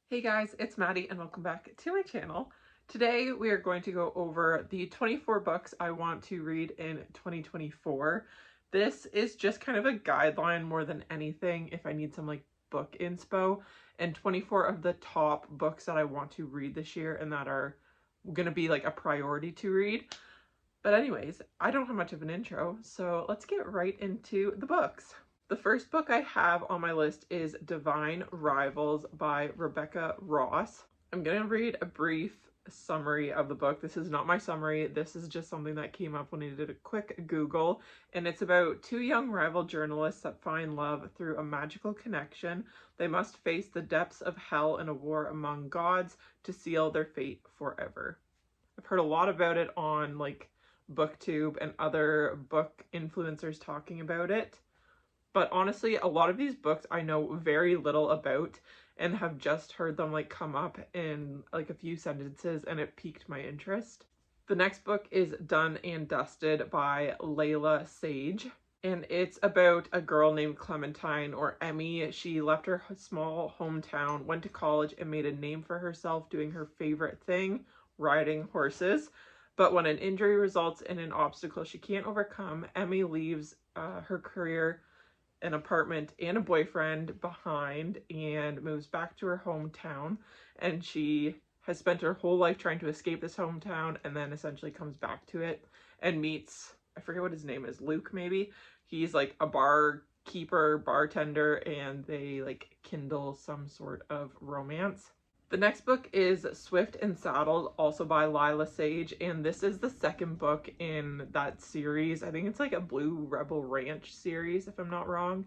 Hey guys, it's Maddie and welcome back to my channel. Today we are going to go over the 24 books I want to read in 2024. This is just kind of a guideline more than anything if I need some book inspo, and 24 of the top books that I want to read this year and that are going to be a priority to read. But anyways, I don't have much of an intro, so let's get right into the books. The first book I have on my list is Divine Rivals by Rebecca Ross. I'm going to read a brief summary of the book. This is not my summary. This is just something that came up when I did a quick Google, and it's about two young rival journalists that find love through a magical connection. They must face the depths of hell in a war among gods to seal their fate forever. I've heard a lot about it on BookTube and other book influencers talking about it. But honestly, a lot of these books I know very little about and have just heard them come up in a few sentences, and it piqued my interest. The next book is Done and Dusted by Layla Sage, and it's about a girl named Clementine, or Emmy. She left her small hometown, went to college, and made a name for herself doing her favorite thing, riding horses. But when an injury results in an obstacle she can't overcome, Emmy leaves her career, an apartment, and a boyfriend behind and moves back to her hometown. And she has spent her whole life trying to escape this hometown, and then essentially comes back to it and meets, I forget what his name is, Luke maybe? He's a bartender, and they kindle some sort of romance. The next book is Swift and Saddled, also by Layla Sage, and this is the second book in that series. I think it's a Blue Rebel Ranch series, if I'm not wrong.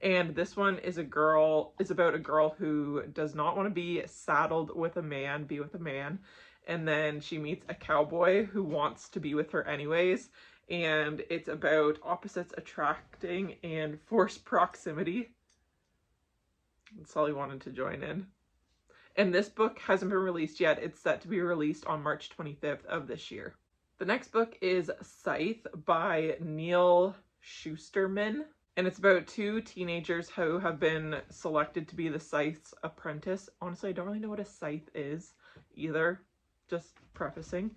And this one is about a girl who does not want to be saddled with a man, be with a man. And then she meets a cowboy who wants to be with her anyways. And it's about opposites attracting and forced proximity. Sully wanted to join in. And this book hasn't been released yet. It's set to be released on March 25th of this year. The next book is Scythe by Neil Schusterman. And it's about two teenagers who have been selected to be the Scythe's apprentice. Honestly, I don't really know what a scythe is either. Just prefacing.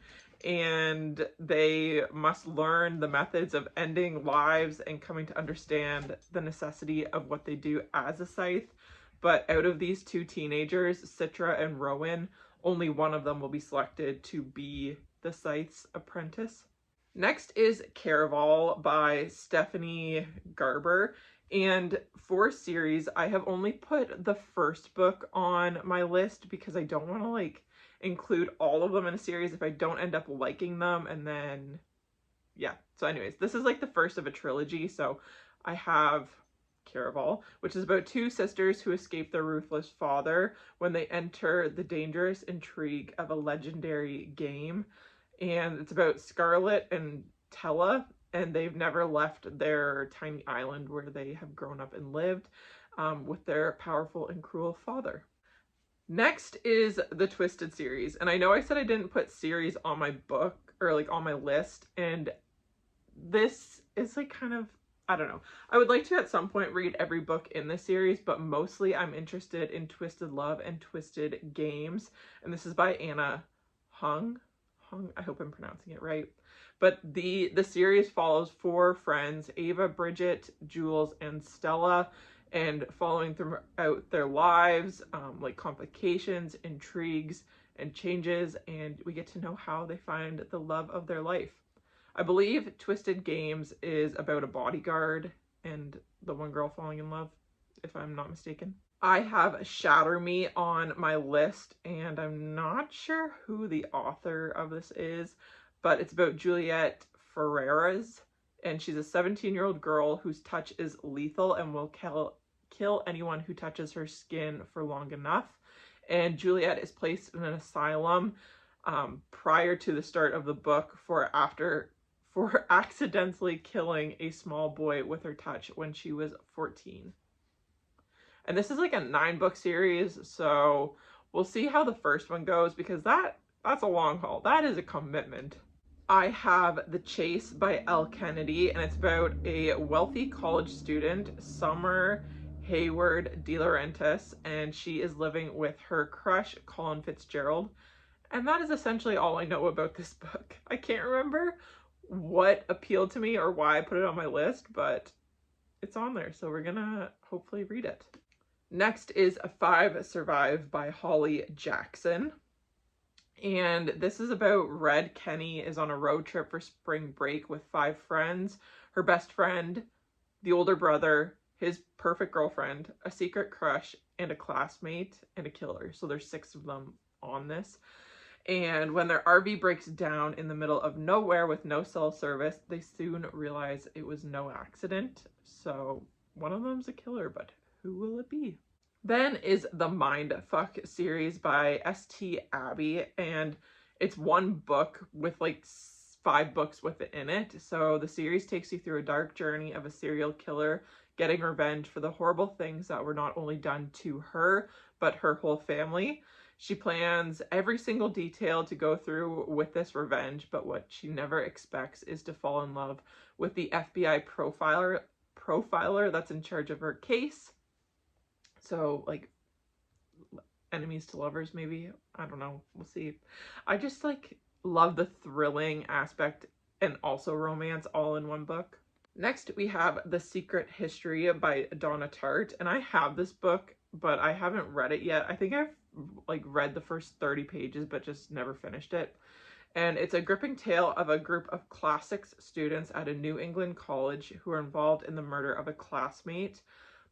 And they must learn the methods of ending lives and coming to understand the necessity of what they do as a scythe. But out of these two teenagers, Citra and Rowan, only one of them will be selected to be the Scythe's apprentice. Next is Caraval by Stephanie Garber. And for series, I have only put the first book on my list because I don't want to include all of them in a series if I don't end up liking them. And then, yeah. So anyways, this is the first of a trilogy. So I have Caraval, which is about two sisters who escape their ruthless father when they enter the dangerous intrigue of a legendary game. And it's about Scarlet and Tella, and they've never left their tiny island where they have grown up and lived with their powerful and cruel father. Next is the Twisted series, and I know I said I didn't put series on my book or on my list, and this is kind of, I don't know. I would like to at some point read every book in this series, but mostly I'm interested in Twisted Love and Twisted Games. And this is by Anna Hung. I hope I'm pronouncing it right. But the series follows four friends, Ava, Bridget, Jules, and Stella, and following throughout their lives, complications, intrigues, and changes, and we get to know how they find the love of their life. I believe Twisted Games is about a bodyguard and the one girl falling in love, if I'm not mistaken. I have Shatter Me on my list, and I'm not sure who the author of this is, but it's about Juliet Ferreras, and she's a 17-year-old girl whose touch is lethal and will kill anyone who touches her skin for long enough. And Juliet is placed in an asylum prior to the start of the book for accidentally killing a small boy with her touch when she was 14. And this is a 9-book series, so we'll see how the first one goes, because that's a long haul. That is a commitment. I have The Chase by Elle Kennedy, and it's about a wealthy college student, Summer Hayward De Laurentiis, and she is living with her crush, Colin Fitzgerald. And that is essentially all I know about this book. I can't remember what appealed to me or why I put it on my list, but it's on there, so we're gonna hopefully read it. Next is Five Survive by Holly Jackson. And this is about Red Kenny is on a road trip for spring break with 5 friends, her best friend, the older brother, his perfect girlfriend, a secret crush, and a classmate, and a killer. So there's 6 of them on this. And when their RV breaks down in the middle of nowhere with no cell service, they soon realize it was no accident. So one of them's a killer, but who will it be? Then is the Mindfuck series by St. Abbey, and it's one book with like 5 books within it. So the series takes you through a dark journey of a serial killer getting revenge for the horrible things that were not only done to her, but her whole family. She plans every single detail to go through with this revenge, but what she never expects is to fall in love with the FBI profiler that's in charge of her case. So, like, enemies to lovers, maybe? I don't know. We'll see. I just, like, love the thrilling aspect and also romance all in one book. Next, we have The Secret History by Donna Tartt. And I have this book, but I haven't read it yet. I think I've, like, read the first 30 pages, but just never finished it. And it's a gripping tale of a group of classics students at a New England college who are involved in the murder of a classmate.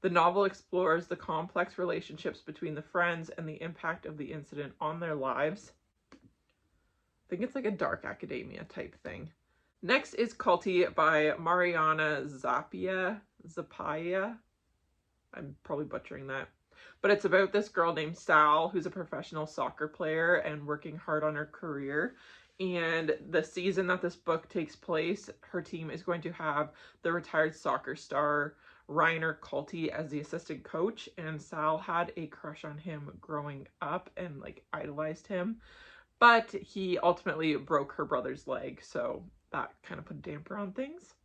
The novel explores the complex relationships between the friends and the impact of the incident on their lives. I think it's like a dark academia type thing. Next is Culty by Mariana Zappia. I'm probably butchering that. But it's about this girl named Sal, who's a professional soccer player and working hard on her career. And the season that this book takes place, her team is going to have the retired soccer star Reiner Culty as the assistant coach, and Sal had a crush on him growing up and like idolized him, but he ultimately broke her brother's leg, so that kind of put a damper on things.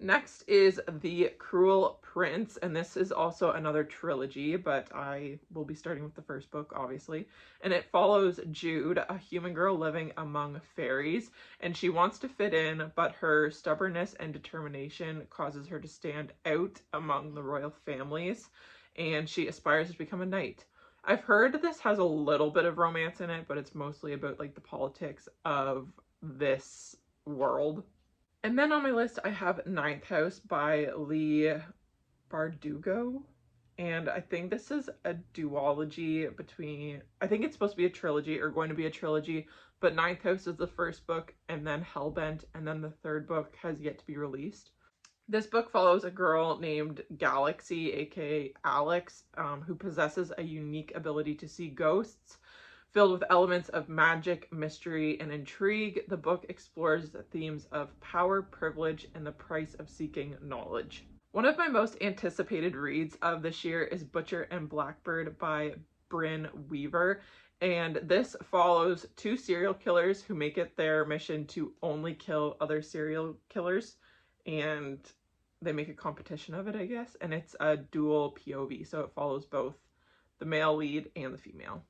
Next is The Cruel Prince, and this is also another trilogy, but I will be starting with the first book, obviously. And it follows Jude, a human girl living among fairies, and she wants to fit in, but her stubbornness and determination causes her to stand out among the royal families, and she aspires to become a knight. I've heard this has a little bit of romance in it, but it's mostly about like the politics of this world. And then on my list, I have Ninth House by Lee Bardugo. And I think this is a duology between, I think it's supposed to be a trilogy or going to be a trilogy, but Ninth House is the first book, and then Hellbent, and then the third book has yet to be released. This book follows a girl named Galaxy, aka Alex, who possesses a unique ability to see ghosts. Filled with elements of magic, mystery, and intrigue, the book explores the themes of power, privilege, and the price of seeking knowledge. One of my most anticipated reads of this year is Butcher and Blackbird by Brynn Weaver, and this follows 2 serial killers who make it their mission to only kill other serial killers, and they make a competition of it, I guess, and it's a dual POV, so it follows both the male lead and the female.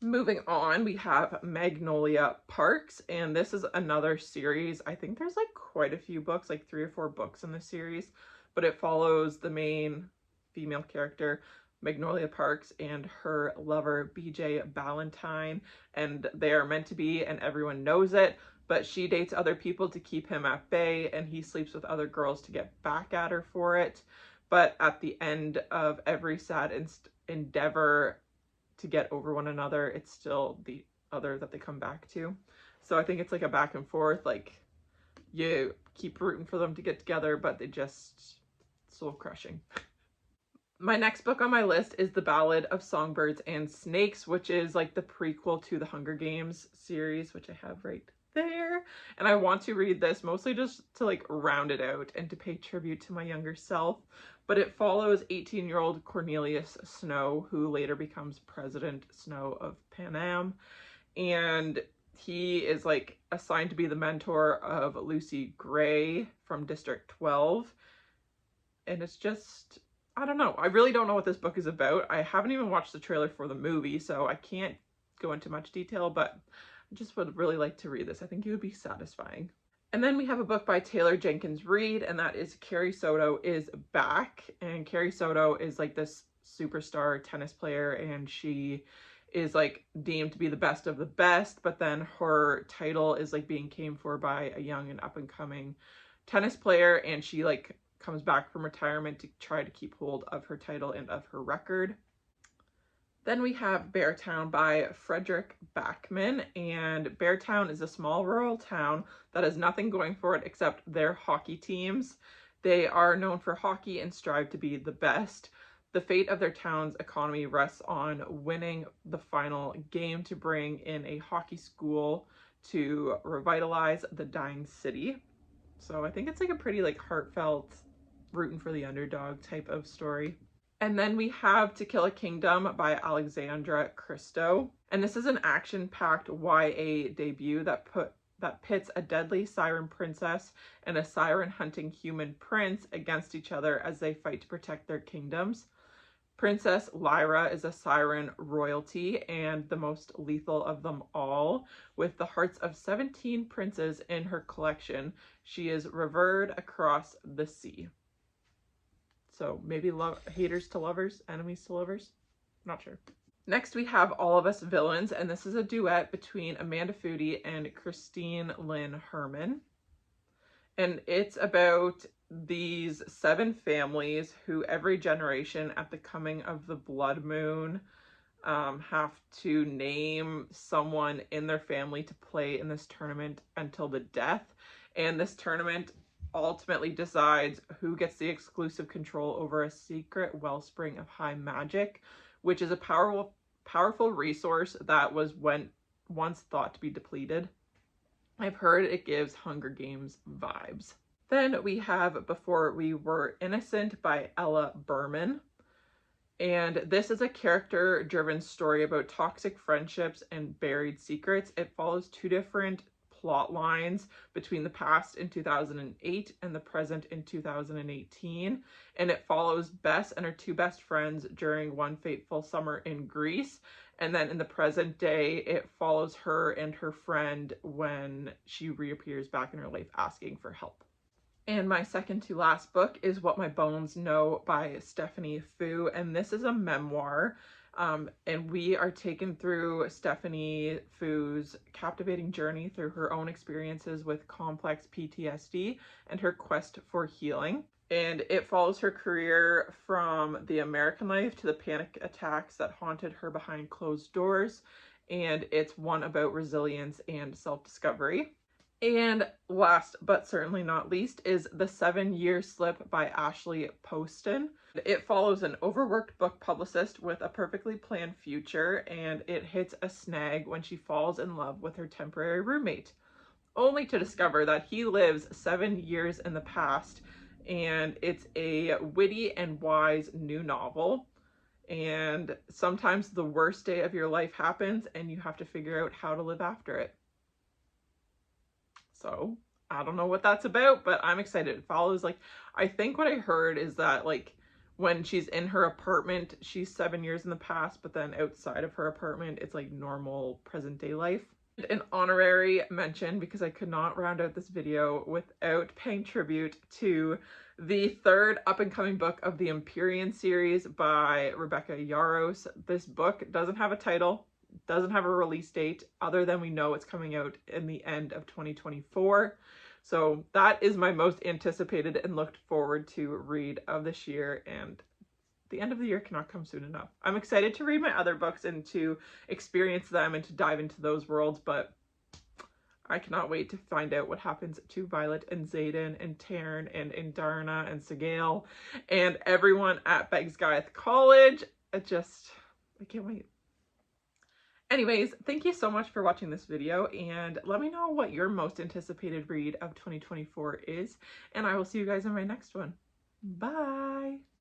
Moving on, we have Magnolia Parks, and this is another series. I think there's like quite a few books, like 3 or 4 books in the series, but it follows the main female character, Magnolia Parks, and her lover, BJ Ballantyne, and they are meant to be, and everyone knows it, but she dates other people to keep him at bay, and he sleeps with other girls to get back at her for it. But at the end of every sad endeavor to get over one another, it's still the other that they come back to. So I think it's like a back and forth, like you keep rooting for them to get together, but they just soul crushing. My next book on my list is The Ballad of Songbirds and Snakes, which is like the prequel to the Hunger Games series, which I have right there. And I want to read this mostly just to like round it out and to pay tribute to my younger self. But it follows 18-year-old Cornelius Snow, who later becomes President Snow of Pan Am. And he is like assigned to be the mentor of Lucy Gray from District 12. And it's just I don't know. I really don't know what this book is about. I haven't even watched the trailer for the movie, so I can't go into much detail, but I just would really like to read this. I think it would be satisfying. And then we have a book by Taylor Jenkins Reid, and that is Carrie Soto is Back. And Carrie Soto is like this superstar tennis player, and she is like deemed to be the best of the best, but then her title is like being came for by a young and up and coming tennis player, and she like comes back from retirement to try to keep hold of her title and of her record. Then we have Beartown by Frederick Backman, and Beartown is a small rural town that has nothing going for it except their hockey teams. They are known for hockey and strive to be the best. The fate of their town's economy rests on winning the final game to bring in a hockey school to revitalize the dying city. So I think it's like a pretty like heartfelt, rooting for the underdog type of story. And then we have To Kill a Kingdom by Alexandra Christo. And this is an action-packed YA debut that pits a deadly siren princess and a siren-hunting human prince against each other as they fight to protect their kingdoms. Princess Lyra is a siren royalty and the most lethal of them all. With the hearts of 17 princes in her collection, she is revered across the sea. So maybe haters to lovers, enemies to lovers, not sure. Next we have All of Us Villains, and this is a duet between Amanda Foody and Christine Lynn Herman. And it's about these 7 families who every generation at the coming of the blood moon have to name someone in their family to play in this tournament until the death. And this tournament ultimately decides who gets the exclusive control over a secret wellspring of high magic, which is a powerful resource that was once thought to be depleted. I've heard it gives Hunger Games vibes. Then we have Before We Were Innocent by Ella Berman. And this is a character-driven story about toxic friendships and buried secrets. It follows 2 different plot lines between the past in 2008 and the present in 2018. And it follows Bess and her 2 best friends during one fateful summer in Greece. And then in the present day, it follows her and her friend when she reappears back in her life asking for help. And my second to last book is What My Bones Know by Stephanie Fu. And this is a memoir. And we are taken through Stephanie Fu's captivating journey through her own experiences with complex PTSD and her quest for healing. And it follows her career from the American life to the panic attacks that haunted her behind closed doors. And it's one about resilience and self-discovery. And last but certainly not least is The 7-Year Slip by Ashley Poston. It follows an overworked book publicist with a perfectly planned future, and it hits a snag when she falls in love with her temporary roommate, only to discover that he lives 7 years in the past. And it's a witty and wise new novel. And sometimes the worst day of your life happens and you have to figure out how to live after it. So I don't know what that's about, but I'm excited. It follows, like, I think what I heard is that like when she's in her apartment, she's 7 years in the past, but then outside of her apartment, it's like normal present day life. An honorary mention, because I could not round out this video without paying tribute to the 3rd up-and-coming book of the Empyrean series by Rebecca Yarros. This book doesn't have a title, doesn't have a release date, other than we know it's coming out in the end of 2024. So that is my most anticipated and looked forward to read of this year, and the end of the year cannot come soon enough. I'm excited to read my other books and to experience them and to dive into those worlds, but I cannot wait to find out what happens to Violet and Xaden and Taryn and Indarna and Sigale and everyone at Begsgyth College. I can't wait. Anyways, thank you so much for watching this video, and let me know what your most anticipated read of 2024 is, and I will see you guys in my next one. Bye!